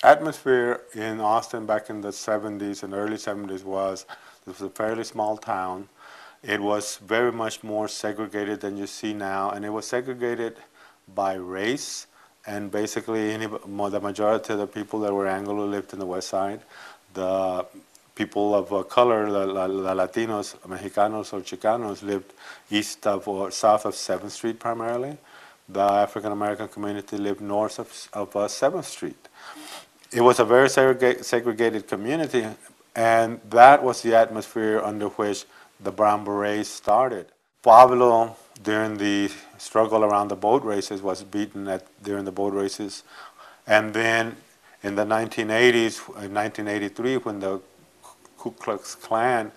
atmosphere in Austin back in the 70s and early 70s was, this was a fairly small town. It was very much more segregated than you see now, and it was segregated by race, and basically the majority of the people that were Anglo lived in the west side. The people of color, the Latinos, Mexicanos or Chicanos, lived east of or south of 7th Street primarily. The African American community lived north of 7th Street. It was a very segregated community, and that was the atmosphere under which the Brown Berets started. Pablo, during the struggle around the boat races, was beaten during the boat races. And then in the 1980s, in 1983, when the Ku Klux Klan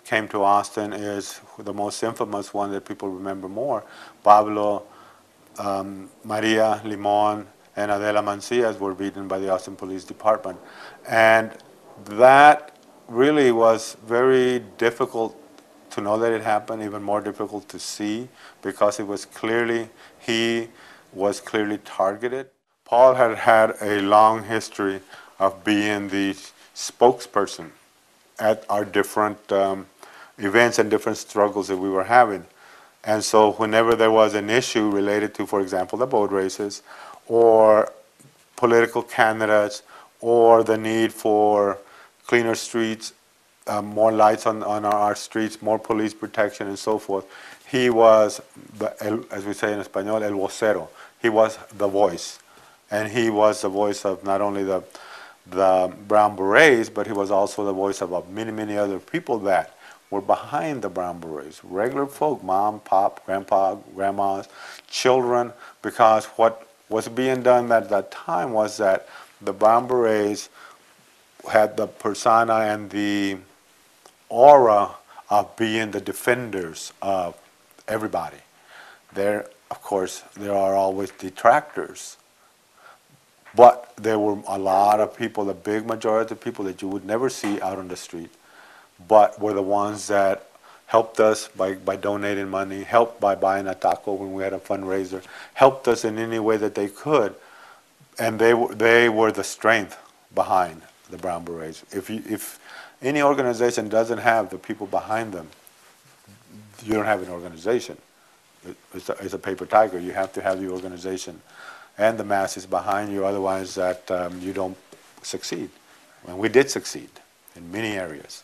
came to Austin, is the most infamous one that people remember more. Pablo, Maria Limon, and Adela Mancias were beaten by the Austin Police Department. And that really was very difficult to know that it happened, even more difficult to see, because it was clearly, he was clearly targeted. Paul had had a long history of being the spokesperson at our different events and different struggles that we were having. And so whenever there was an issue related to, for example, the boat races, or political candidates, or the need for cleaner streets, more lights on our streets, more police protection, and so forth, he was, as we say in Espanol, el vocero. He was the voice. And he was the voice of not only the Brown Berets, but he was also the voice of many, many other people that were behind the Brown Berets. Regular folk, mom, pop, grandpa, grandmas, children, because what was being done at that time was that the Brown Berets had the persona and the aura of being the defenders of everybody. There, of course, there are always detractors, but there were a lot of people, the big majority of people that you would never see out on the street, but were the ones that helped us by donating money, helped by buying a taco when we had a fundraiser, helped us in any way that they could, and they were the strength behind the Brown Berets. If any organization doesn't have the people behind them, you don't have an organization. It's a paper tiger. You have to have the organization and the masses behind you, otherwise that you don't succeed. And we did succeed in many areas.